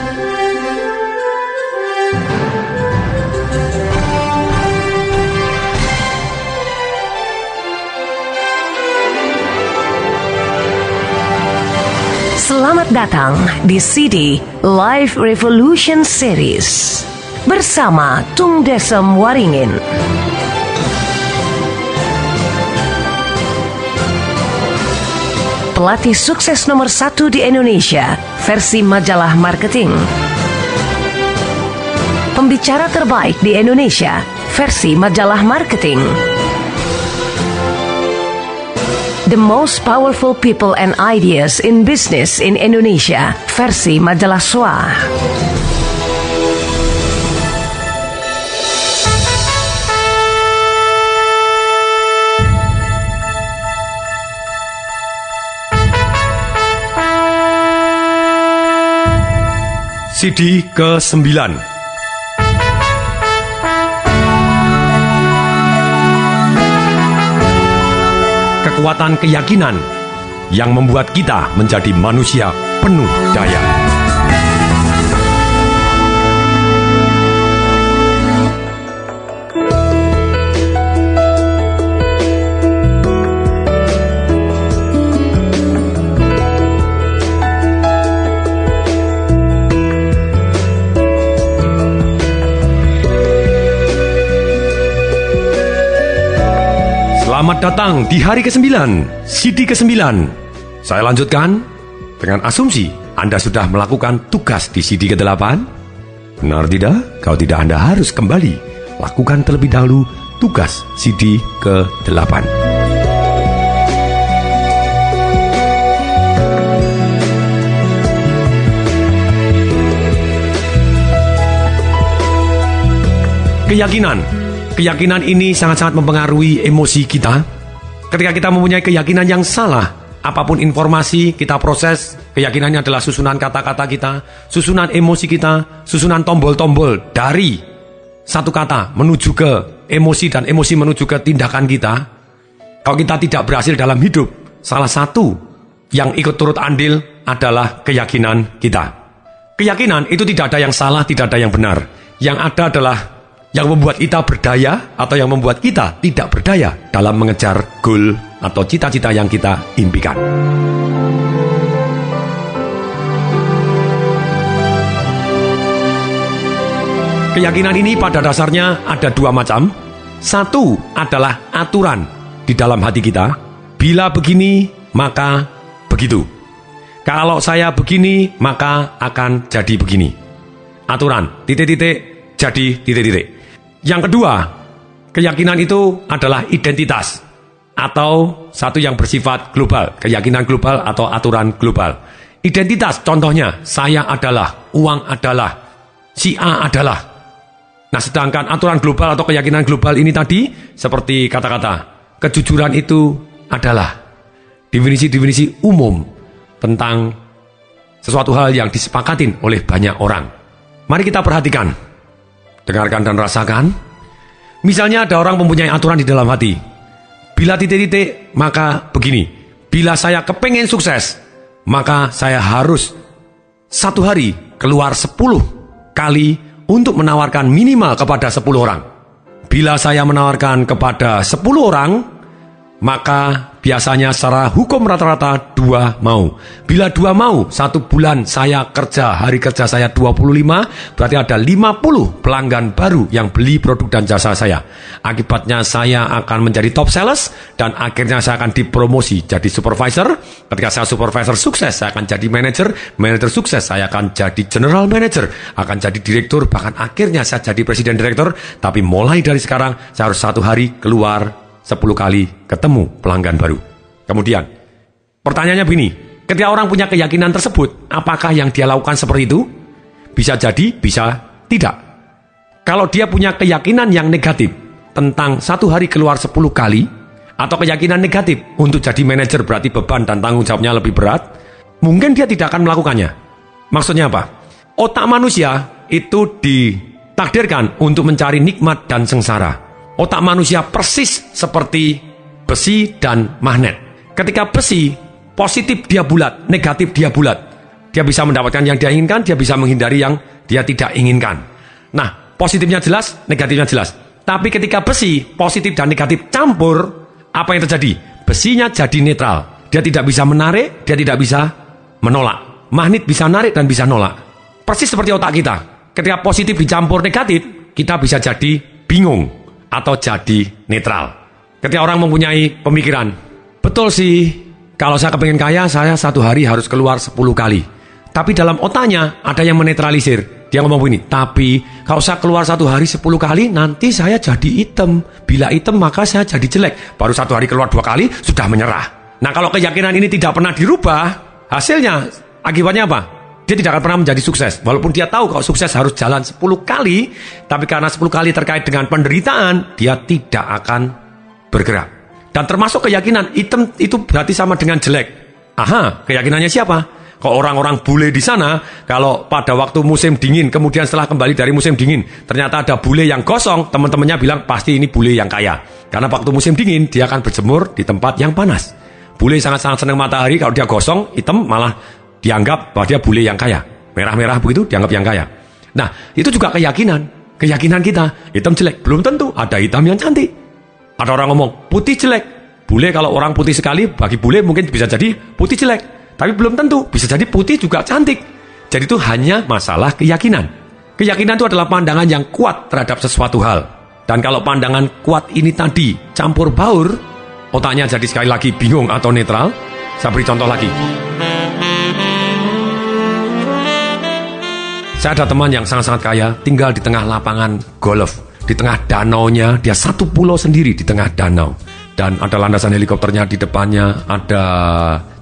Selamat datang di CD Life Revolution Series bersama Tung Desem Waringin. Pelatih sukses nomor 1 di Indonesia versi majalah marketing. Pembicara terbaik di Indonesia versi majalah marketing. The most powerful people and ideas in business in Indonesia versi majalah SWA. CD ke-9. Kekuatan keyakinan yang membuat kita menjadi manusia penuh daya. Selamat datang di hari ke-9, CD ke-9. Saya lanjutkan dengan asumsi Anda sudah melakukan tugas di CD ke-8. Benar tidak? Kalau tidak, Anda harus kembali lakukan terlebih dahulu tugas CD ke-8. Keyakinan ini sangat-sangat mempengaruhi emosi kita. Ketika kita mempunyai keyakinan yang salah, apapun informasi kita proses, keyakinannya adalah susunan kata-kata kita, susunan emosi kita, susunan tombol-tombol dari satu kata menuju ke emosi dan emosi menuju ke tindakan kita. Kalau kita tidak berhasil dalam hidup, salah satu yang ikut turut andil adalah keyakinan kita. Keyakinan itu tidak ada yang salah, tidak ada yang benar. Yang ada adalah yang membuat kita berdaya atau yang membuat kita tidak berdaya dalam mengejar goal atau cita-cita yang kita impikan. Keyakinan ini pada dasarnya ada dua macam. Satu adalah aturan di dalam hati kita. Bila begini, maka begitu. Kalau saya begini, maka akan jadi begini. Aturan, titik-titik, jadi titik-titik. Yang kedua, keyakinan itu adalah identitas atau satu yang bersifat global, keyakinan global atau aturan global. Identitas contohnya, saya adalah, uang adalah, si A adalah. Nah, sedangkan aturan global atau keyakinan global ini tadi seperti kata-kata, kejujuran itu adalah definisi-definisi umum tentang sesuatu hal yang disepakatin oleh banyak orang. Mari kita perhatikan. Dengarkan dan rasakan. Misalnya ada orang mempunyai aturan di dalam hati. Bila titik-titik, maka begini. Bila saya kepengen sukses, maka saya harus satu hari keluar 10 kali untuk menawarkan minimal kepada 10 orang. Bila saya menawarkan kepada 10 orang, maka biasanya secara hukum rata-rata 2 mau. Bila 2 mau, 1 bulan saya kerja, hari kerja saya 25, berarti ada 50 pelanggan baru yang beli produk dan jasa saya. Akibatnya saya akan menjadi top sales dan akhirnya saya akan dipromosi jadi supervisor. Ketika saya supervisor sukses, saya akan jadi manager. Manager sukses, saya akan jadi general manager, akan jadi direktur, bahkan akhirnya saya jadi presiden direktur. Tapi mulai dari sekarang, saya harus satu hari keluar 10 kali ketemu pelanggan baru. Kemudian, pertanyaannya begini, ketika orang punya keyakinan tersebut, apakah yang dia lakukan seperti itu? Bisa jadi, bisa tidak. Kalau dia punya keyakinan yang negatif tentang satu hari keluar 10 kali, atau keyakinan negatif untuk jadi manajer berarti beban dan tanggung jawabnya lebih berat, mungkin dia tidak akan melakukannya. Maksudnya apa? Otak manusia itu ditakdirkan untuk mencari nikmat dan sengsara. Otak manusia persis seperti besi dan magnet. Ketika besi, positif dia bulat, negatif dia bulat. Dia dia bisa mendapatkan yang dia inginkan, dia bisa menghindari yang dia tidak inginkan. Nah, positifnya jelas, negatifnya jelas. Tapi ketika besi, positif dan negatif campur, apa yang terjadi? Besinya jadi netral. Dia tidak bisa menarik, dia tidak bisa menolak. Magnet bisa narik dan bisa nolak. Persis seperti otak kita. Ketika positif dicampur negatif, kita bisa jadi bingung atau jadi netral. Ketika orang mempunyai pemikiran, betul sih, kalau saya kepengen kaya, saya satu hari harus keluar 10 kali. Tapi dalam otaknya ada yang menetralisir. Dia ngomong begini, tapi kalau saya keluar satu hari 10 kali, nanti saya jadi hitam. Bila hitam, maka saya jadi jelek. Baru satu hari keluar 2 kali, sudah menyerah. Nah, kalau keyakinan ini tidak pernah dirubah, hasilnya, akibatnya apa? Dia tidak akan pernah menjadi sukses. Walaupun dia tahu kalau sukses harus jalan 10 kali, tapi karena 10 kali terkait dengan penderitaan, dia tidak akan bergerak. Dan termasuk keyakinan, hitam itu berarti sama dengan jelek. Aha, keyakinannya siapa? Kalau orang-orang bule di sana, kalau pada waktu musim dingin, kemudian setelah kembali dari musim dingin, ternyata ada bule yang gosong, teman-temannya bilang, pasti ini bule yang kaya. Karena waktu musim dingin, dia akan berjemur di tempat yang panas. Bule sangat-sangat senang matahari, kalau dia gosong, hitam malah dianggap bahwa dia bule yang kaya. Merah-merah begitu, dianggap yang kaya. Nah, itu juga keyakinan. Keyakinan kita, hitam jelek. Belum tentu, ada hitam yang cantik. Ada orang ngomong, putih jelek. Bule kalau orang putih sekali, bagi bule mungkin bisa jadi putih jelek. Tapi belum tentu, bisa jadi putih juga cantik. Jadi itu hanya masalah keyakinan. Keyakinan itu adalah pandangan yang kuat terhadap sesuatu hal. Dan kalau pandangan kuat ini tadi campur baur, otaknya jadi sekali lagi bingung atau netral. Saya beri contoh lagi. Saya ada teman yang sangat-sangat kaya, tinggal di tengah lapangan golf. Di tengah danaunya, dia satu pulau sendiri di tengah danau. Dan ada landasan helikopternya di depannya, ada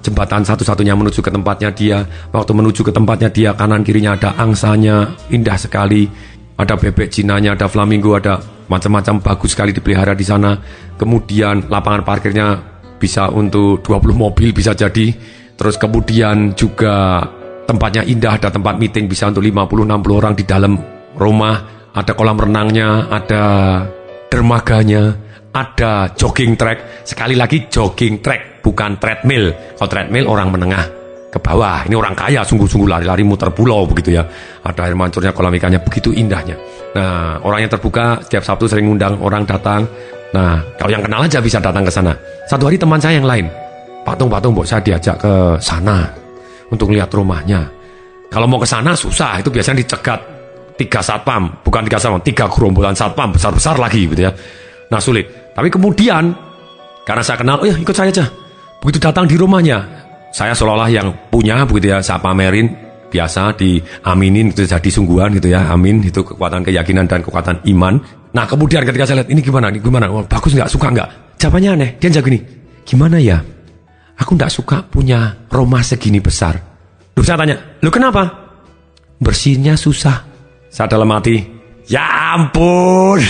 jembatan satu-satunya menuju ke tempatnya dia. Waktu menuju ke tempatnya dia, kanan kirinya ada angsanya, indah sekali. Ada bebek jinanya, ada flamingo, ada macam-macam, bagus sekali dipelihara di sana. Kemudian lapangan parkirnya bisa untuk 20 mobil bisa jadi. Terus kemudian juga tempatnya indah, ada tempat meeting bisa untuk 50-60 orang di dalam rumah. Ada kolam renangnya, ada dermaganya, ada jogging track. Sekali lagi jogging track, bukan treadmill. Kalau treadmill orang menengah ke bawah. Ini orang kaya, sungguh-sungguh lari-lari muter pulau begitu ya. Ada air mancurnya, kolam ikannya, begitu indahnya. Nah, orang yang terbuka setiap Sabtu sering undang orang datang. Nah, kalau yang kenal aja bisa datang ke sana. Satu hari teman saya yang lain, patung-patung, saya diajak ke sana untuk lihat rumahnya. Kalau mau ke sana susah, itu biasanya dicegat 3 satpam, bukan 3 satpam, 3 gerombolan satpam besar-besar lagi gitu ya. Nah, sulit. Tapi kemudian karena saya kenal, oh ya ikut saya aja. Begitu datang di rumahnya, saya seolah-olah yang punya begitu ya, saya pamerin, biasa diaminin itu jadi sungguhan gitu ya. Amin, itu kekuatan keyakinan dan kekuatan iman. Nah, kemudian ketika saya lihat ini gimana? Oh, bagus nggak? Suka nggak? Jawabannya aneh. Dia jawab gini, gimana ya? Aku nggak suka punya rumah segini besar. Loh, saya tanya, loh kenapa? Bersihnya susah. Saya dalam hati, ya ampun.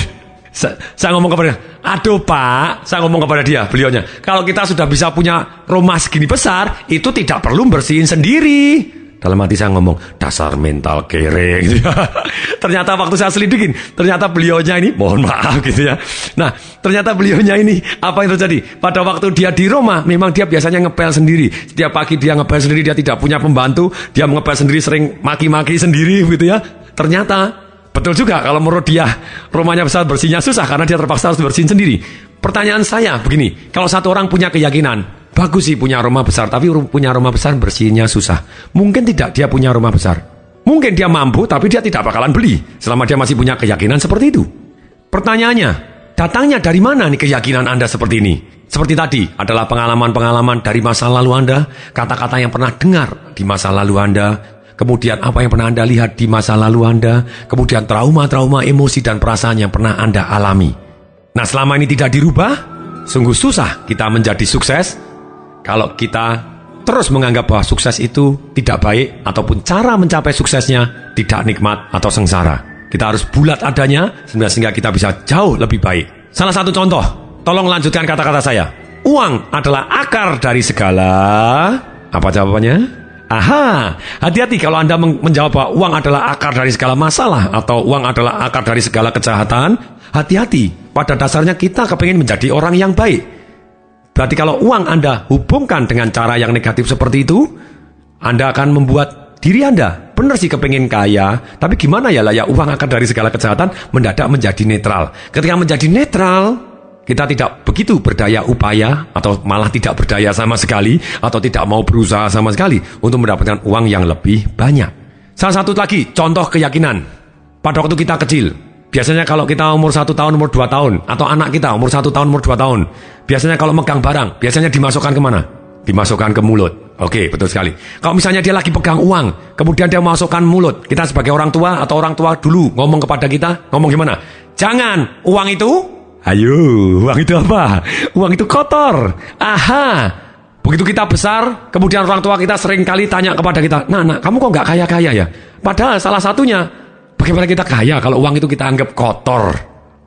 Saya ngomong kepada dia, aduh Pak, saya ngomong kepada dia, beliaunya, kalau kita sudah bisa punya rumah segini besar, itu tidak perlu bersihin sendiri. Dalam hati saya ngomong, dasar mental kere gitu ya. Ternyata waktu saya selidikin, ternyata beliaunya ini, mohon maaf gitu ya. Nah, ternyata beliaunya ini, apa yang terjadi? Pada waktu dia di rumah, memang dia biasanya ngepel sendiri. Setiap pagi dia ngepel sendiri, dia tidak punya pembantu, dia ngepel sendiri, sering maki-maki sendiri gitu ya. Ternyata betul juga kalau menurut dia rumahnya besar, bersihnya susah karena dia terpaksa harus bersihin sendiri. Pertanyaan saya begini, kalau satu orang punya keyakinan, bagus sih punya rumah besar, tapi punya rumah besar bersihnya susah. Mungkin tidak dia punya rumah besar. Mungkin dia mampu, tapi dia tidak bakalan beli selama dia masih punya keyakinan seperti itu. Pertanyaannya, datangnya dari mana nih keyakinan Anda seperti ini? Seperti tadi, adalah pengalaman-pengalaman dari masa lalu Anda, kata-kata yang pernah dengar di masa lalu Anda, kemudian apa yang pernah Anda lihat di masa lalu Anda, kemudian trauma-trauma, emosi dan perasaan yang pernah Anda alami. Nah, selama ini tidak dirubah, sungguh susah kita menjadi sukses kalau kita terus menganggap bahwa sukses itu tidak baik ataupun cara mencapai suksesnya tidak nikmat atau sengsara. Kita harus bulat adanya sehingga kita bisa jauh lebih baik. Salah satu contoh, tolong lanjutkan kata-kata saya. Uang adalah akar dari segala... Apa jawabannya? Aha, hati-hati kalau Anda menjawab bahwa uang adalah akar dari segala masalah atau uang adalah akar dari segala kejahatan. Hati-hati, pada dasarnya kita kepingin menjadi orang yang baik. Berarti kalau uang Anda hubungkan dengan cara yang negatif seperti itu, Anda akan membuat diri Anda. Benar sih kepengen kaya, tapi gimana ya uang akan dari segala kejahatan mendadak menjadi netral. Ketika menjadi netral, kita tidak begitu berdaya upaya, atau malah tidak berdaya sama sekali, atau tidak mau berusaha sama sekali untuk mendapatkan uang yang lebih banyak. Salah satu lagi contoh keyakinan. Pada waktu kita kecil, biasanya kalau kita umur 1 tahun, umur 2 tahun, atau anak kita umur 1 tahun, umur 2 tahun, biasanya kalau megang barang, biasanya dimasukkan kemana? Dimasukkan ke mulut. Oke, betul sekali. Kalau misalnya dia lagi pegang uang, kemudian dia masukkan mulut, kita sebagai orang tua atau orang tua dulu ngomong kepada kita, ngomong gimana? Jangan, uang itu, ayo, uang itu apa? Uang itu kotor. Aha. Begitu kita besar, kemudian orang tua kita sering kali tanya kepada kita, nak, kamu kok nggak kaya-kaya ya? Padahal salah satunya, bagaimana kita kaya kalau uang itu kita anggap kotor?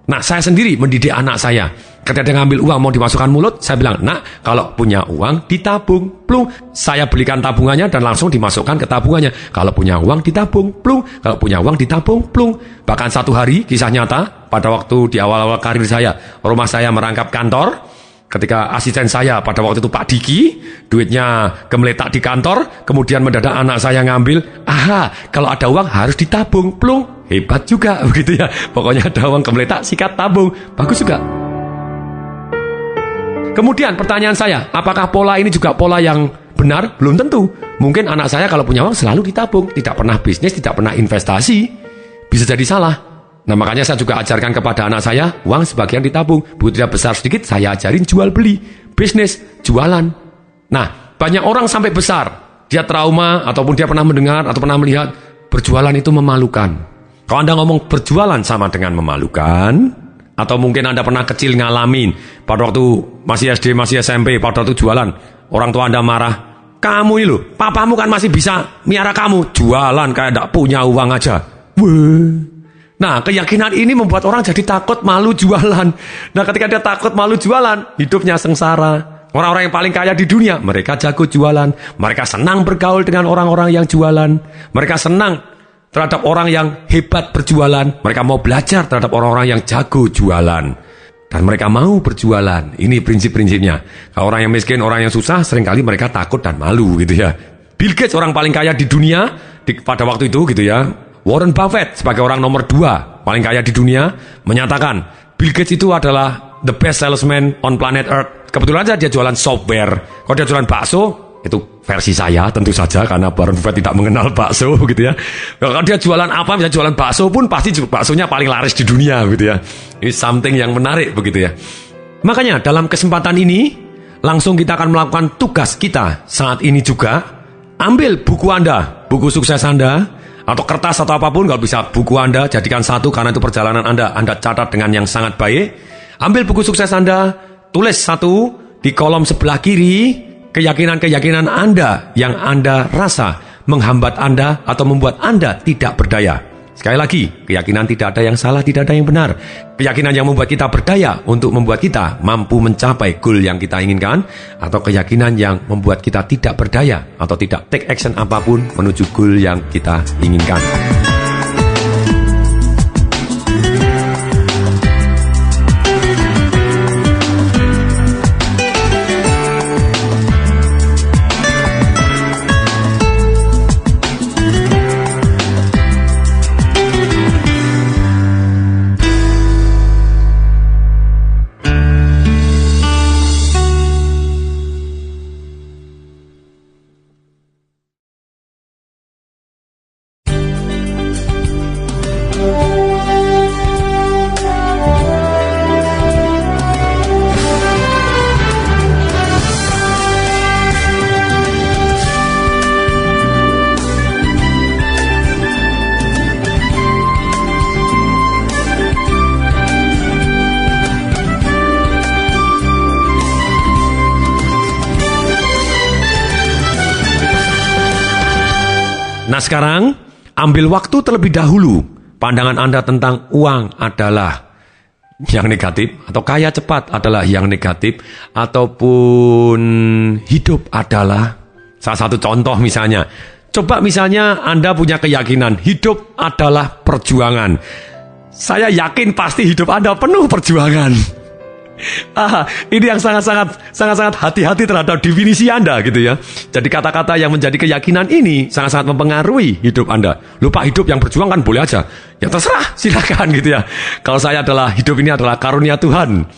Nah, saya sendiri mendidik anak saya. Ketika dia ngambil uang mau dimasukkan mulut, saya bilang, nak, kalau punya uang ditabung, plung. Saya belikan tabungannya dan langsung dimasukkan ke tabungannya. Kalau punya uang ditabung, plung. Kalau punya uang ditabung, plung. Bahkan satu hari, kisah nyata, pada waktu di awal-awal karir saya, rumah saya merangkap kantor. Ketika asisten saya pada waktu itu Pak Diki, duitnya gemeletak di kantor, kemudian mendadak anak saya ngambil, kalau ada uang harus ditabung, plung. Hebat juga, begitu ya. Pokoknya ada uang gemeletak, sikat tabung. Bagus juga. Kemudian pertanyaan saya, apakah pola ini juga pola yang benar? Belum tentu. Mungkin anak saya kalau punya uang selalu ditabung, tidak pernah bisnis, tidak pernah investasi. Bisa jadi salah. Nah, makanya saya juga ajarkan kepada anak saya, uang sebagian ditabung. Begitu dia besar sedikit, saya ajarin jual beli, bisnis, jualan. Nah, banyak orang sampai besar, dia trauma, ataupun dia pernah mendengar, atau pernah melihat, berjualan itu memalukan. Kalau Anda ngomong berjualan sama dengan memalukan, atau mungkin Anda pernah kecil ngalamin, pada waktu masih SD, masih SMP, pada waktu jualan, orang tua Anda marah, kamu ini loh, papamu kan masih bisa miara kamu, jualan kayak tidak punya uang aja. Nah, keyakinan ini membuat orang jadi takut malu jualan. Nah, ketika dia takut malu jualan, hidupnya sengsara. Orang-orang yang paling kaya di dunia, mereka jago jualan. Mereka senang bergaul dengan orang-orang yang jualan. Mereka senang terhadap orang yang hebat berjualan. Mereka mau belajar terhadap orang-orang yang jago jualan. Dan mereka mau berjualan. Ini prinsip-prinsipnya. Kalau orang yang miskin, orang yang susah, seringkali mereka takut dan malu gitu ya. Bill Gates orang paling kaya di dunia pada waktu itu gitu ya. Warren Buffett sebagai orang nomor 2 paling kaya di dunia menyatakan Bill Gates itu adalah the best salesman on planet Earth. Kebetulan saja dia jualan software. Kalau dia jualan bakso, itu versi saya tentu saja karena Warren Buffett tidak mengenal bakso gitu ya. Kalau dia jualan apa, misalnya jualan bakso pun pasti baksonya paling laris di dunia gitu ya. Ini something yang menarik begitu ya. Makanya dalam kesempatan ini langsung kita akan melakukan tugas kita saat ini juga. Ambil buku Anda, buku sukses Anda, atau kertas atau apapun, kalau bisa buku Anda, jadikan satu karena itu perjalanan Anda catat dengan yang sangat baik. Ambil buku sukses Anda, tulis satu di kolom sebelah kiri, keyakinan-keyakinan Anda yang Anda rasa menghambat Anda atau membuat Anda tidak berdaya. Sekali lagi, keyakinan tidak ada yang salah, tidak ada yang benar. Keyakinan yang membuat kita berdaya untuk membuat kita mampu mencapai goal yang kita inginkan, atau keyakinan yang membuat kita tidak berdaya atau tidak take action apapun menuju goal yang kita inginkan. Nah sekarang, ambil waktu terlebih dahulu. Pandangan Anda tentang uang adalah yang negatif, atau kaya cepat adalah yang negatif, ataupun hidup adalah salah satu contoh misalnya. Coba misalnya Anda punya keyakinan hidup adalah perjuangan. Saya yakin pasti hidup Anda penuh perjuangan. Ini yang sangat-sangat hati-hati terhadap definisi Anda gitu ya. Jadi kata-kata yang menjadi keyakinan ini sangat-sangat mempengaruhi hidup Anda. Lupa hidup yang berjuang kan boleh aja. Ya terserah, silakan gitu ya. Kalau saya adalah hidup ini adalah karunia Tuhan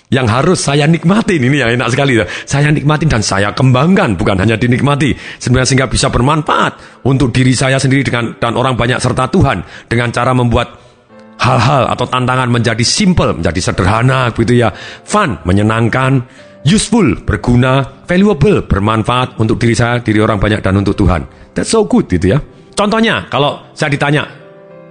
yang harus saya nikmatin. Ini yang enak sekali ya. Saya nikmatin dan saya kembangkan, bukan hanya dinikmati. Sebenarnya sehingga bisa bermanfaat untuk diri saya sendiri dan orang banyak serta Tuhan dengan cara membuat hal-hal atau tantangan menjadi simple, menjadi sederhana gitu ya. Fun, menyenangkan, useful, berguna, valuable, bermanfaat untuk diri saya, diri orang banyak, dan untuk Tuhan. That's so good gitu ya. Contohnya, kalau saya ditanya,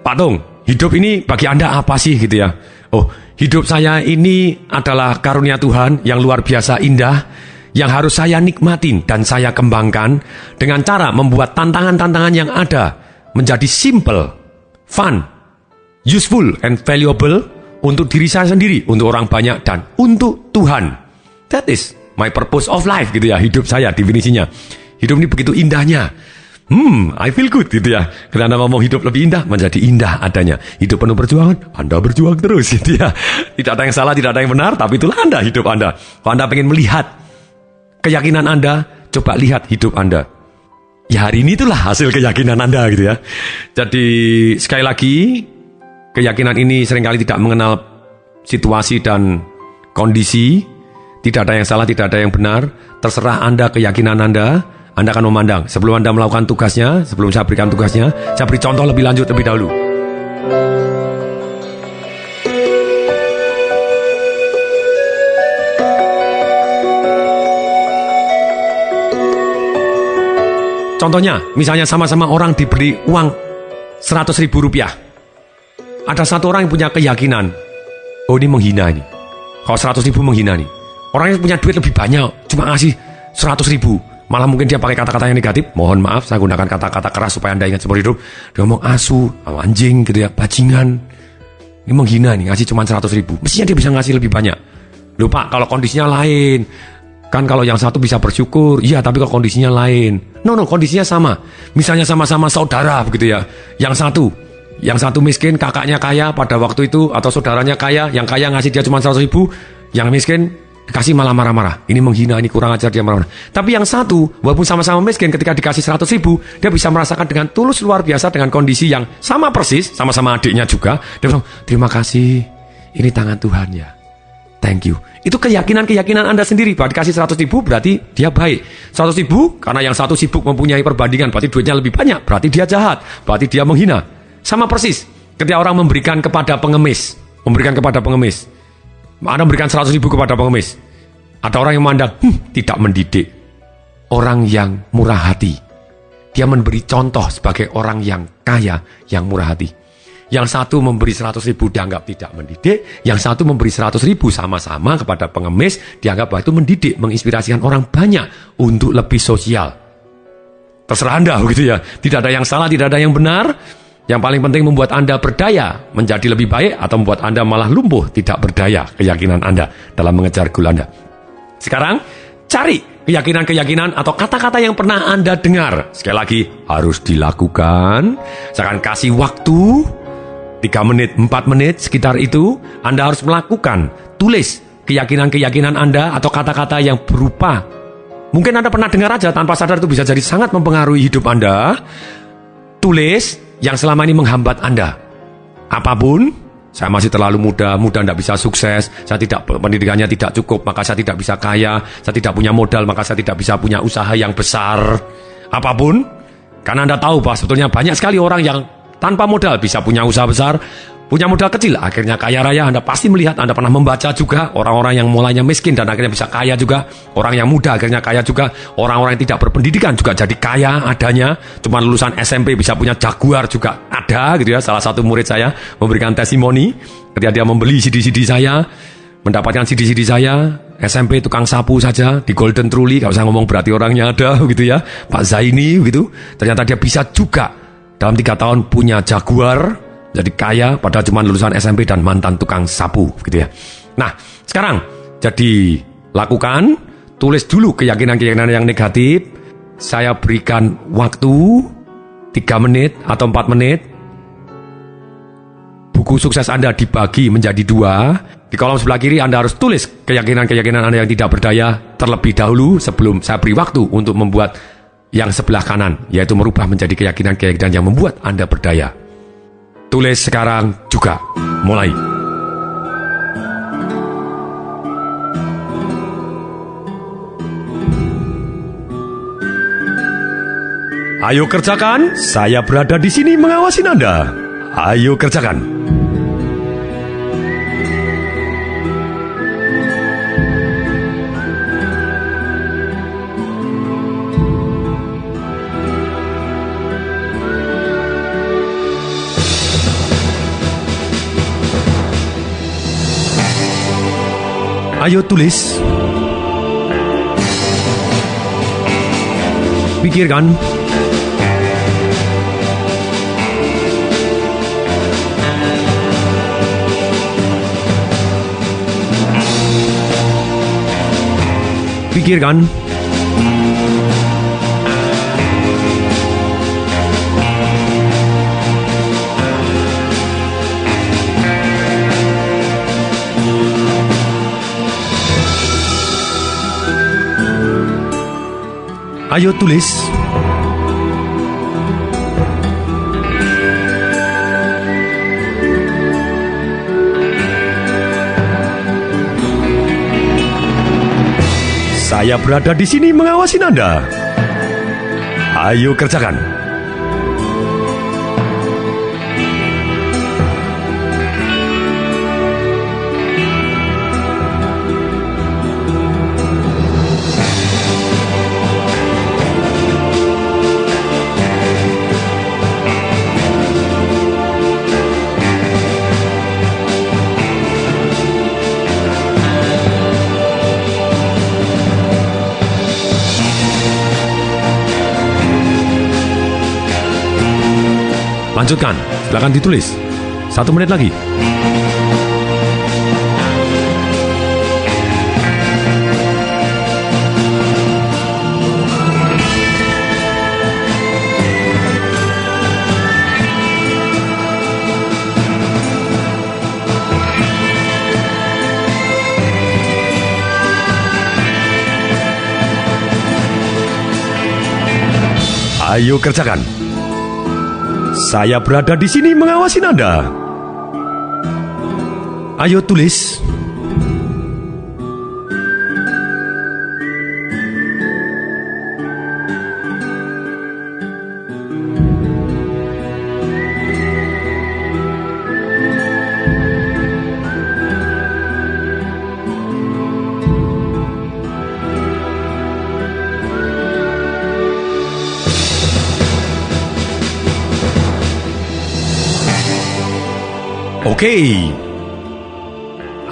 Pak Tung, hidup ini bagi Anda apa sih gitu ya? Oh, hidup saya ini adalah karunia Tuhan yang luar biasa indah, yang harus saya nikmatin dan saya kembangkan dengan cara membuat tantangan-tantangan yang ada menjadi simple, fun, useful and valuable untuk diri saya sendiri, untuk orang banyak, dan untuk Tuhan. That is my purpose of life gitu ya, hidup saya definisinya. Hidup ini begitu indahnya. I feel good gitu ya. Karena Anda ngomong hidup lebih indah, menjadi indah adanya. Hidup penuh perjuangan, Anda berjuang terus gitu ya. Tidak ada yang salah, tidak ada yang benar, tapi itulah Anda, hidup Anda. Kalau Anda pengen melihat keyakinan Anda, coba lihat hidup Anda. Ya hari ini itulah hasil keyakinan Anda gitu ya. Jadi sekali lagi, keyakinan ini seringkali tidak mengenal situasi dan kondisi. Tidak ada yang salah, tidak ada yang benar. Terserah Anda, keyakinan Anda akan memandang. Sebelum Anda melakukan tugasnya, sebelum saya berikan tugasnya, saya beri contoh lebih lanjut lebih dahulu. Contohnya, misalnya sama-sama orang diberi uang 100.000 rupiah. Ada satu orang yang punya keyakinan, oh ini menghina ini. Kalau 100.000 menghina nih. Orang yang punya duit lebih banyak, cuma ngasih 100.000. Malah mungkin dia pakai kata-kata yang negatif. Mohon maaf, saya gunakan kata-kata keras supaya Anda ingat seumur hidup. Dia ngomong asu, anjing gitu ya, bajingan. Ini menghina nih, ngasih cuma 100.000. Mestinya dia bisa ngasih lebih banyak. Lupa, kalau kondisinya lain. Kan kalau yang satu bisa bersyukur, iya, tapi kalau kondisinya lain. No, kondisinya sama. Misalnya sama-sama saudara begitu ya. Yang satu miskin, kakaknya kaya pada waktu itu, atau saudaranya kaya, yang kaya ngasih dia cuma 100.000, yang miskin kasih malah marah-marah. Ini menghina, ini kurang ajar, dia marah-marah. Tapi yang satu, walaupun sama-sama miskin, ketika dikasih 100.000, dia bisa merasakan dengan tulus luar biasa dengan kondisi yang sama persis, sama-sama adiknya juga. Dia bilang, terima kasih, ini tangan Tuhan ya. Thank you. Itu keyakinan Anda sendiri. Bahwa dikasih 100.000 berarti dia baik. 100.000 karena yang satu sibuk mempunyai perbandingan, berarti duitnya lebih banyak, berarti dia jahat, berarti dia menghina. Sama persis ketika orang memberikan kepada pengemis. Anda memberikan 100.000 kepada pengemis. Ada orang yang memandang, tidak mendidik. Orang yang murah hati. Dia memberi contoh sebagai orang yang kaya, yang murah hati. Yang satu memberi 100.000 dianggap tidak mendidik. Yang satu memberi 100.000 sama-sama kepada pengemis, dianggap bahwa itu mendidik, menginspirasikan orang banyak untuk lebih sosial. Terserah Anda begitu ya. Tidak ada yang salah, tidak ada yang benar. Yang paling penting membuat Anda berdaya, menjadi lebih baik, atau membuat Anda malah lumpuh, tidak berdaya keyakinan Anda dalam mengejar goal Anda. Sekarang, cari keyakinan-keyakinan atau kata-kata yang pernah Anda dengar. Sekali lagi, harus dilakukan. Saya akan kasih waktu 3 menit, 4 menit, sekitar itu. Anda harus melakukan, tulis keyakinan-keyakinan Anda atau kata-kata yang berupa. Mungkin Anda pernah dengar aja, tanpa sadar itu bisa jadi sangat mempengaruhi hidup Anda. Tulis yang selama ini menghambat Anda. Apapun, saya masih terlalu muda tidak bisa sukses, saya tidak, pendidikannya tidak cukup, maka saya tidak bisa kaya, saya tidak punya modal, maka saya tidak bisa punya usaha yang besar. Apapun, karena Anda tahu bahwa sebetulnya banyak sekali orang yang tanpa modal bisa punya usaha besar, punya modal kecil, akhirnya kaya raya. Anda pasti melihat, Anda pernah membaca juga orang-orang yang mulainya miskin dan akhirnya bisa kaya juga. Orang yang muda akhirnya kaya juga. Orang-orang yang tidak berpendidikan juga jadi kaya adanya. Cuma lulusan SMP bisa punya Jaguar juga ada gitu ya. Salah satu murid saya memberikan testimoni ketika dia membeli CD-CD saya, mendapatkan CD-CD saya, SMP tukang sapu saja di Golden Truly, gak usah ngomong berarti orangnya ada gitu ya, Pak Zaini gitu. Ternyata dia bisa juga dalam 3 tahun punya Jaguar, jadi kaya padahal cuma lulusan SMP dan mantan tukang sapu gitu ya. Nah, sekarang jadi lakukan, tulis dulu keyakinan-keyakinan yang negatif. Saya berikan waktu 3 menit atau 4 menit. Buku sukses Anda dibagi menjadi 2. Di kolom sebelah kiri Anda harus tulis keyakinan-keyakinan Anda yang tidak berdaya terlebih dahulu sebelum saya beri waktu untuk membuat yang sebelah kanan, yaitu merubah menjadi keyakinan-keyakinan yang membuat Anda berdaya. Tulis sekarang juga. Mulai. Ayo kerjakan, saya berada di sini mengawasi Anda. Ayo kerjakan. Ayo tulis. Pikirkan. Pikirkan. Ayo tulis. Saya berada di sini mengawasi Anda. Ayo kerjakan. Lanjutkan, silakan ditulis. 1 menit lagi. Ayo kerjakan. Saya berada di sini mengawasi Anda. Ayo tulis. Oke,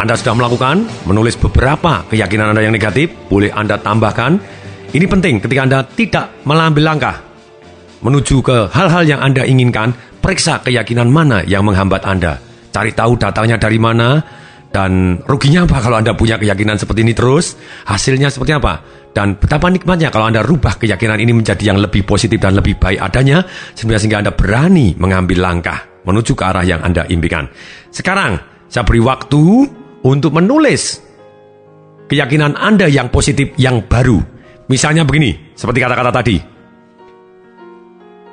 Anda sudah melakukan, menulis beberapa keyakinan Anda yang negatif, boleh Anda tambahkan. Ini penting ketika Anda tidak mengambil langkah menuju ke hal-hal yang Anda inginkan, periksa keyakinan mana yang menghambat Anda. Cari tahu datanya dari mana, dan ruginya apa kalau Anda punya keyakinan seperti ini terus, hasilnya seperti apa. Dan betapa nikmatnya kalau Anda rubah keyakinan ini menjadi yang lebih positif dan lebih baik adanya, sehingga Anda berani mengambil langkah menuju ke arah yang Anda impikan. Sekarang, saya beri waktu untuk menulis keyakinan Anda yang positif, yang baru. Misalnya begini, seperti kata-kata tadi.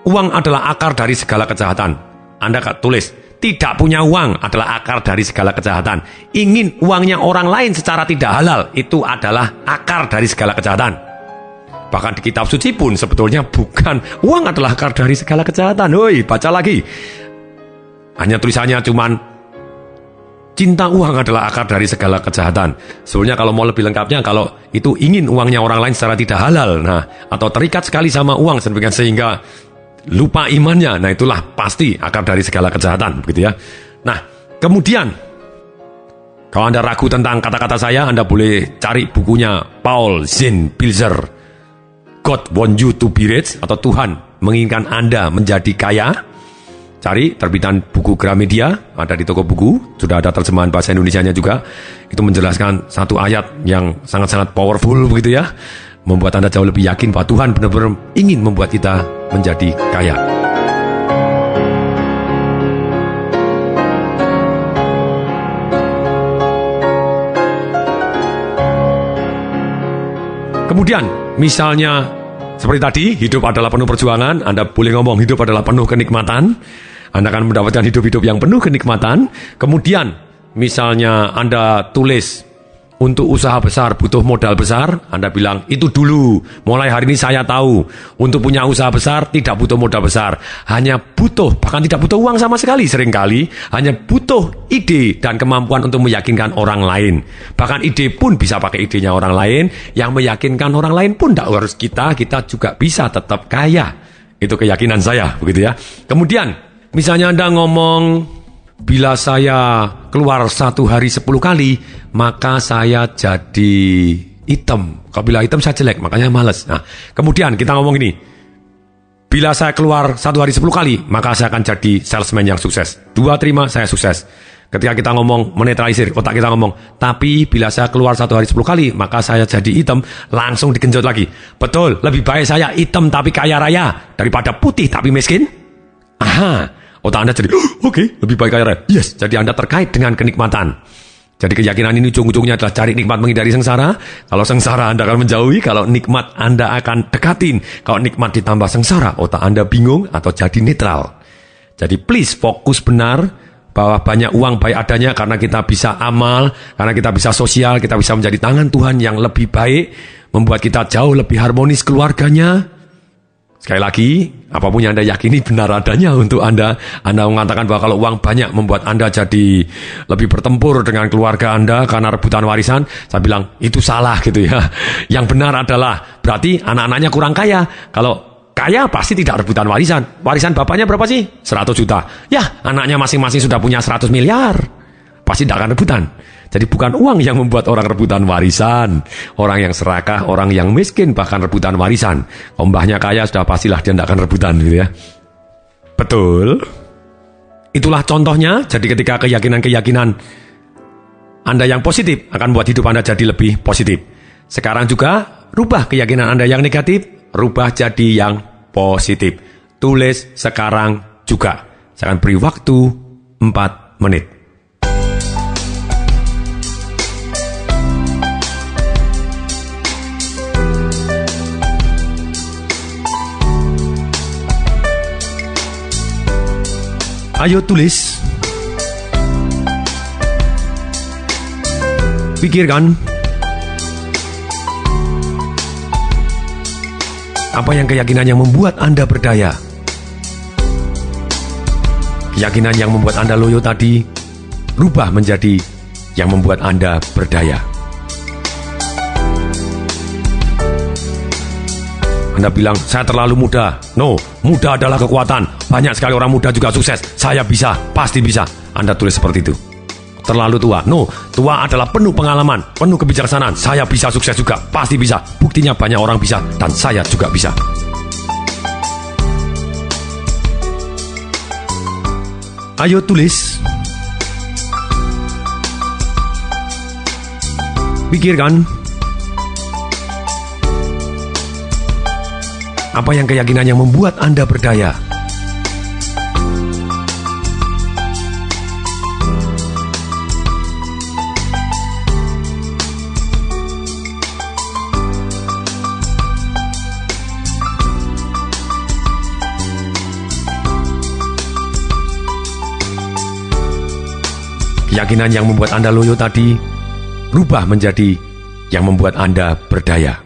Uang adalah akar dari segala kejahatan. Anda tulis, tidak punya uang adalah akar dari segala kejahatan. Ingin uangnya orang lain secara tidak halal, itu adalah akar dari segala kejahatan. Bahkan di kitab suci pun sebetulnya bukan uang adalah akar dari segala kejahatan. Woi, baca lagi. Hanya tulisannya cuman cinta uang adalah akar dari segala kejahatan. Sebenarnya kalau mau lebih lengkapnya, kalau itu ingin uangnya orang lain secara tidak halal, nah, atau terikat sekali sama uang sehingga lupa imannya, nah itulah pasti akar dari segala kejahatan, begitu ya. Nah, kemudian kalau Anda ragu tentang kata-kata saya, Anda boleh cari bukunya Paul Zinn-Pilzer, God Want You to Be Rich, atau Tuhan menginginkan Anda menjadi kaya. Cari terbitan buku Gramedia, ada di toko buku, sudah ada terjemahan bahasa Indonesianya juga. Itu menjelaskan satu ayat yang sangat-sangat powerful begitu ya, membuat Anda jauh lebih yakin bahwa Tuhan benar-benar ingin membuat kita menjadi kaya. Kemudian, misalnya seperti tadi, hidup adalah penuh perjuangan. Anda boleh ngomong hidup adalah penuh kenikmatan. Anda akan mendapatkan hidup-hidup yang penuh kenikmatan. Kemudian, misalnya Anda tulis untuk usaha besar butuh modal besar, Anda bilang itu dulu. Mulai hari ini saya tahu, untuk punya usaha besar tidak butuh modal besar. Hanya butuh, bahkan tidak butuh uang sama sekali seringkali. Hanya butuh ide dan kemampuan untuk meyakinkan orang lain. Bahkan ide pun bisa pakai idenya orang lain. Yang meyakinkan orang lain pun tidak harus kita juga bisa tetap kaya. Itu keyakinan saya, begitu ya. Kemudian, misalnya Anda ngomong, bila saya keluar 1 hari 10 kali, maka saya jadi hitam. Kalau bila hitam saya jelek, makanya males. Nah, kemudian kita ngomong ini, bila saya keluar 1 hari 10 kali, maka saya akan jadi salesman yang sukses. 2 terima, saya sukses. Ketika kita ngomong menetralisir, otak kita ngomong, tapi bila saya keluar 1 hari 10 kali, maka saya jadi hitam, langsung digenjot lagi. Betul, lebih baik saya hitam tapi kaya raya, daripada putih tapi miskin. Aha. Otak Anda jadi, oke, lebih baik kaya raya. Yes, jadi Anda terkait dengan kenikmatan. Jadi keyakinan ini ujung-ujungnya adalah cari nikmat menghindari sengsara. Kalau sengsara Anda akan menjauhi, kalau nikmat Anda akan dekatin. Kalau nikmat ditambah sengsara, otak Anda bingung atau jadi netral. Jadi please fokus benar bahwa banyak uang baik adanya karena kita bisa amal, karena kita bisa sosial, kita bisa menjadi tangan Tuhan yang lebih baik, membuat kita jauh lebih harmonis keluarganya. Sekali lagi, apapun yang Anda yakini benar adanya untuk Anda mengatakan bahwa kalau uang banyak membuat Anda jadi lebih bertempur dengan keluarga Anda karena rebutan warisan, saya bilang itu salah gitu ya. Yang benar adalah berarti anak-anaknya kurang kaya. Kalau kaya pasti tidak rebutan warisan. Warisan bapaknya berapa sih? 100 juta. Ya, anaknya masing-masing sudah punya 100 miliar. Pasti tidak akan rebutan. Jadi bukan uang yang membuat orang rebutan warisan. Orang yang serakah, orang yang miskin bahkan rebutan warisan. Mbahnya kaya sudah pastilah dia tidak akan rebutan gitu ya. Betul. Itulah contohnya. Jadi ketika keyakinan-keyakinan Anda yang positif akan membuat hidup Anda jadi lebih positif. Sekarang juga rubah keyakinan Anda yang negatif, rubah jadi yang positif. Tulis sekarang juga. Saya akan beri waktu 4 menit. Ayo tulis. Pikirkan. Apa yang keyakinan yang membuat Anda berdaya? Keyakinan yang membuat Anda loyo tadi, rubah menjadi yang membuat Anda berdaya. Anda bilang, saya terlalu muda. No, muda adalah kekuatan. Banyak sekali orang muda juga sukses. Saya bisa, pasti bisa. Anda tulis seperti itu. Terlalu tua. No, tua adalah penuh pengalaman, penuh kebijaksanaan. Saya bisa sukses juga, pasti bisa. Buktinya banyak orang bisa, dan saya juga bisa. Ayo tulis. Pikirkan. Apa yang keyakinan yang membuat Anda berdaya? Keyakinan yang membuat Anda loyo tadi, rubah menjadi yang membuat Anda berdaya.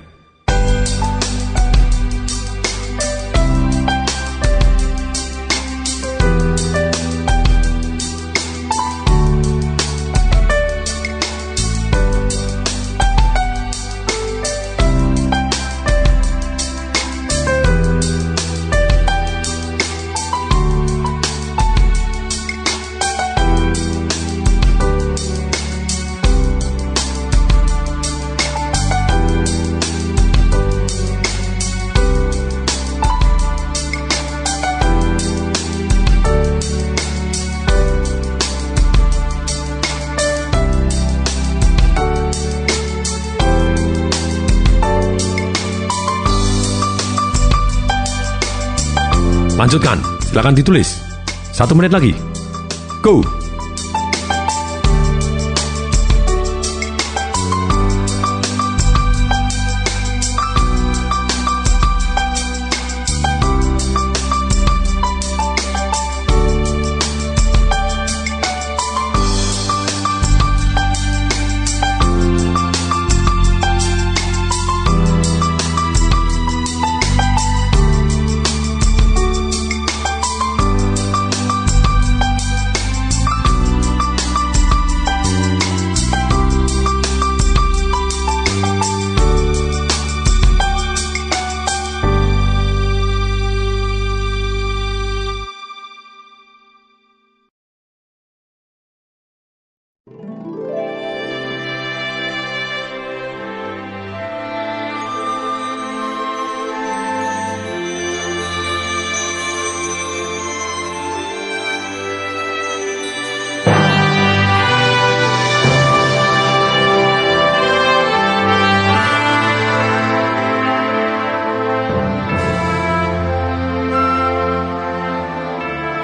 Lanjutkan, silakan ditulis. 1 menit lagi. Go!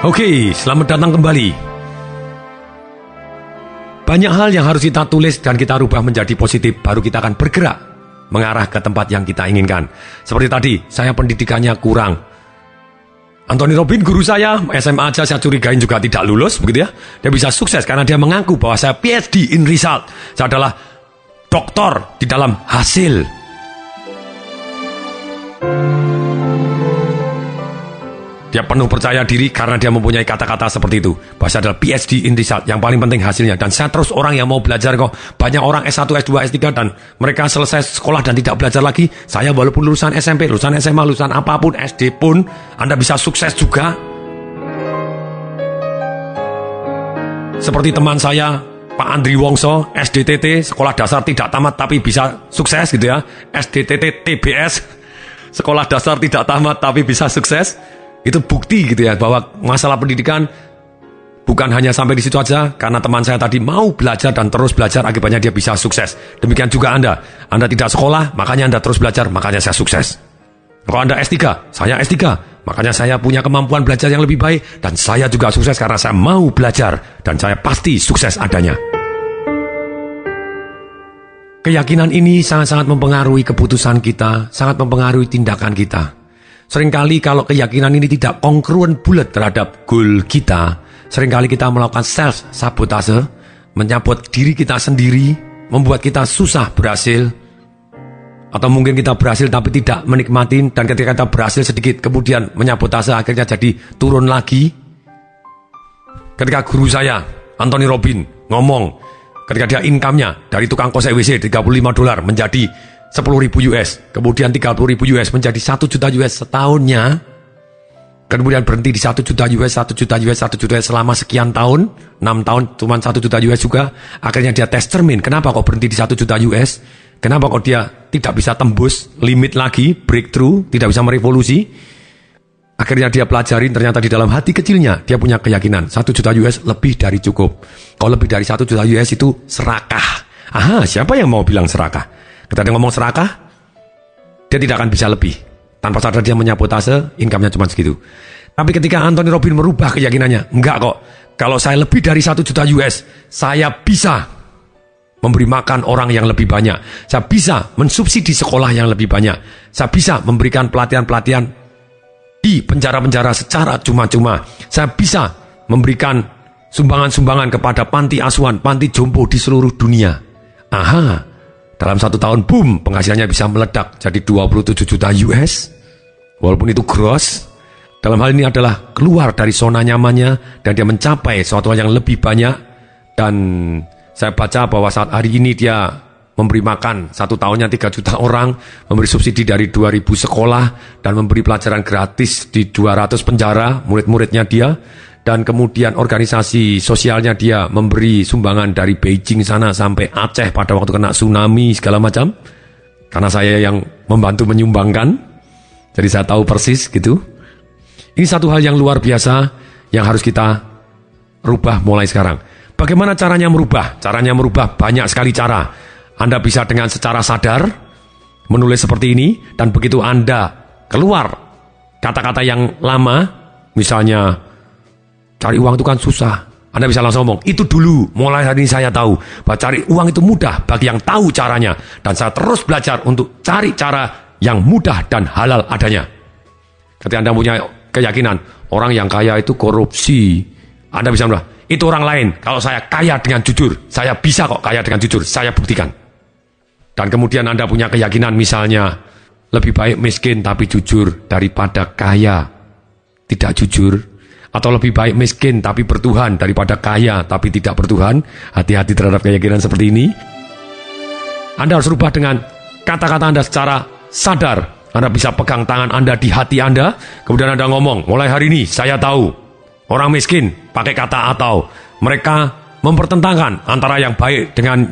Oke, selamat datang kembali. Banyak hal yang harus kita tulis dan kita rubah menjadi positif, baru kita akan bergerak mengarah ke tempat yang kita inginkan. Seperti tadi, saya pendidikannya kurang. Anthony Robbins, guru saya, SMA aja saya curigain juga tidak lulus, begitu ya. Dia bisa sukses karena dia mengaku bahwa saya PhD in result. Saya adalah doktor di dalam hasil. Dia penuh percaya diri karena dia mempunyai kata-kata seperti itu. Bahwa saya adalah PhD in result, yang paling penting hasilnya. Dan saya terus orang yang mau belajar kok. Banyak orang S1, S2, S3 dan mereka selesai sekolah dan tidak belajar lagi. Saya walaupun lulusan SMP, lulusan SMA, lulusan apapun, SD pun, Anda bisa sukses juga. Seperti teman saya, Pak Andri Wongso, SDTT, sekolah dasar tidak tamat tapi bisa sukses gitu ya. SDTT TBS, sekolah dasar tidak tamat tapi bisa sukses. Itu bukti gitu ya, bahwa masalah pendidikan bukan hanya sampai di situ aja, karena teman saya tadi mau belajar dan terus belajar, akibatnya dia bisa sukses. Demikian juga Anda. Anda tidak sekolah, makanya Anda terus belajar, makanya saya sukses. Kalau Anda S3, saya S3, makanya saya punya kemampuan belajar yang lebih baik, dan saya juga sukses karena saya mau belajar, dan saya pasti sukses adanya. Keyakinan ini sangat-sangat mempengaruhi keputusan kita, sangat mempengaruhi tindakan kita. Seringkali kalau keyakinan ini tidak kongruen bulat terhadap goal kita, seringkali kita melakukan self-sabotase, menyabot diri kita sendiri, membuat kita susah berhasil, atau mungkin kita berhasil tapi tidak menikmati, dan ketika kita berhasil sedikit, kemudian menyabotase, akhirnya jadi turun lagi. Ketika guru saya, Anthony Robbins, ngomong, ketika dia income-nya dari tukang kos WC $35 menjadi 10.000 US, kemudian 30.000 US menjadi 1 juta US setahunnya, kemudian berhenti di 1 juta US, 1 juta US, 1 juta US selama sekian tahun, 6 tahun cuma 1 juta US juga. Akhirnya dia tes cermin, kenapa kok berhenti di 1 juta US, kenapa kok dia tidak bisa tembus limit lagi, breakthrough, tidak bisa merevolusi. Akhirnya dia pelajari, ternyata di dalam hati kecilnya dia punya keyakinan 1 juta US lebih dari cukup. Kalau lebih dari 1 juta US itu serakah. Aha, siapa yang mau bilang serakah? Ketika dia ngomong serakah, dia tidak akan bisa lebih. Tanpa sadar dia menyabotase, income-nya cuma segitu. Tapi ketika Anthony Robbins merubah keyakinannya, enggak kok, kalau saya lebih dari 1 juta US, saya bisa memberi makan orang yang lebih banyak. Saya bisa mensubsidi sekolah yang lebih banyak. Saya bisa memberikan pelatihan-pelatihan di penjara-penjara secara cuma-cuma. Saya bisa memberikan sumbangan-sumbangan kepada panti asuhan, panti jompo di seluruh dunia. Aha. Dalam 1 tahun, boom, penghasilannya bisa meledak jadi 27 juta US. Walaupun itu gross, dalam hal ini adalah keluar dari zona nyamannya, dan dia mencapai sesuatu yang lebih banyak. Dan saya baca bahwa saat hari ini dia memberi makan 1 tahunnya 3 juta orang, memberi subsidi dari 2.000 sekolah, dan memberi pelajaran gratis di 200 penjara, murid-muridnya dia. Dan kemudian organisasi sosialnya dia memberi sumbangan dari Beijing sana sampai Aceh pada waktu kena tsunami segala macam. Karena saya yang membantu menyumbangkan, jadi saya tahu persis gitu. Ini satu hal yang luar biasa yang harus kita rubah mulai sekarang. Bagaimana caranya merubah? Caranya merubah banyak sekali cara. Anda bisa dengan secara sadar menulis seperti ini, dan begitu Anda keluar kata-kata yang lama, misalnya cari uang itu kan susah, Anda bisa langsung ngomong, itu dulu, mulai hari ini saya tahu bahwa cari uang itu mudah bagi yang tahu caranya, dan saya terus belajar untuk cari cara yang mudah dan halal adanya. Ketika Anda punya keyakinan orang yang kaya itu korupsi, Anda bisa bilang, itu orang lain. Kalau saya kaya dengan jujur, saya bisa kok kaya dengan jujur, saya buktikan. Dan kemudian Anda punya keyakinan misalnya, lebih baik miskin tapi jujur daripada kaya tidak jujur. Atau lebih baik miskin tapi bertuhan daripada kaya tapi tidak bertuhan. Hati-hati terhadap keyakinan seperti ini. Anda harus rubah dengan kata-kata Anda secara sadar. Anda bisa pegang tangan Anda di hati Anda, kemudian Anda ngomong, mulai hari ini saya tahu orang miskin pakai kata atau. Mereka mempertentangkan antara yang baik dengan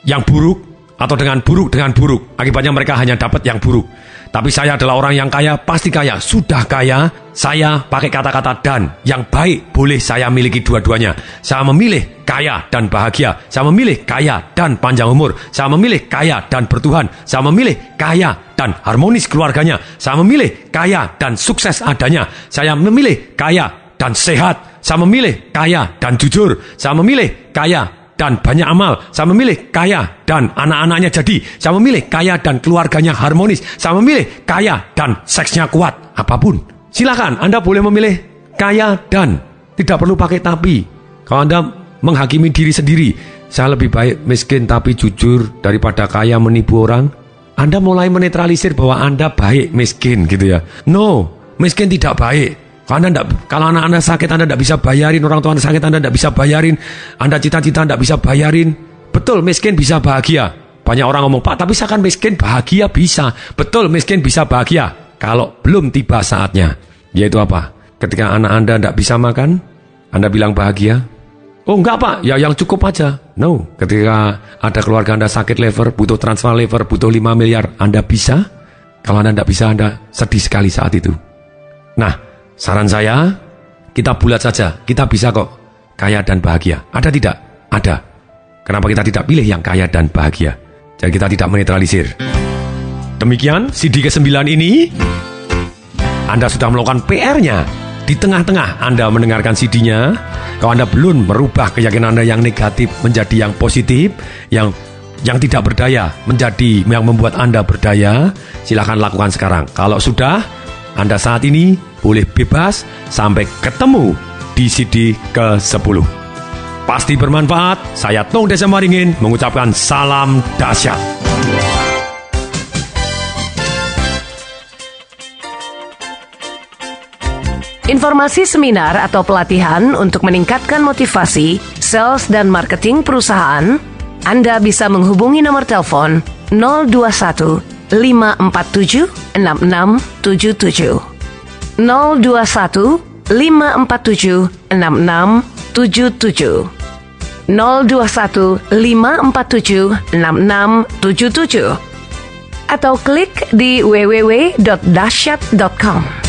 yang buruk, atau dengan buruk dengan buruk. Akibatnya mereka hanya dapat yang buruk. Tapi saya adalah orang yang kaya, pasti kaya, sudah kaya. Saya pakai kata-kata dan, yang baik boleh saya miliki dua-duanya. Saya memilih kaya dan bahagia. Saya memilih kaya dan panjang umur. Saya memilih kaya dan bertuhan. Saya memilih kaya dan harmonis keluarganya. Saya memilih kaya dan sukses adanya. Saya memilih kaya dan sehat. Saya memilih kaya dan jujur. Saya memilih kaya dan banyak amal. Saya memilih kaya dan anak-anaknya jadi. Saya memilih kaya dan keluarganya harmonis. Saya memilih kaya dan seksnya kuat. Apapun. Silakan, Anda boleh memilih kaya dan. Tidak perlu pakai tapi. Kalau Anda menghakimi diri sendiri, saya lebih baik miskin tapi jujur daripada kaya menipu orang, Anda mulai menetralisir bahwa Anda baik miskin gitu ya. No, miskin tidak baik. Kalau anak Anda sakit, Anda tidak bisa bayarin. Orang tua Anda sakit, Anda tidak bisa bayarin. Anda cita-cita tidak bisa bayarin. Betul, miskin bisa bahagia. Banyak orang ngomong, Pak, tapi saya kan miskin, bahagia bisa. Betul, miskin bisa bahagia. Kalau belum tiba saatnya. Yaitu apa? Ketika anak Anda tidak bisa makan, Anda bilang bahagia. Oh enggak Pak, ya yang cukup aja. No, ketika ada keluarga Anda sakit liver, butuh transfer liver, butuh 5 miliar, Anda bisa? Kalau Anda tidak bisa, Anda sedih sekali saat itu. Nah, saran saya, kita bulat saja. Kita bisa kok kaya dan bahagia. Ada tidak? Ada. Kenapa kita tidak pilih yang kaya dan bahagia? Jadi kita tidak menetralisir. Demikian CD ke-9 ini. Anda sudah melakukan PR-nya. Di tengah-tengah Anda mendengarkan CD-nya, kalau Anda belum merubah keyakinan Anda yang negatif menjadi yang positif, yang tidak berdaya menjadi yang membuat Anda berdaya, silakan lakukan sekarang. Kalau sudah, Anda saat ini boleh bebas. Sampai ketemu di CD ke-10. Pasti bermanfaat. Saya Tung Desem Waringin mengucapkan salam dahsyat. Informasi seminar atau pelatihan untuk meningkatkan motivasi, sales dan marketing perusahaan, Anda bisa menghubungi nomor telepon 021 547 6677. 021 547 6677. 021 547 6677. Atau klik di www.dahsyat.com.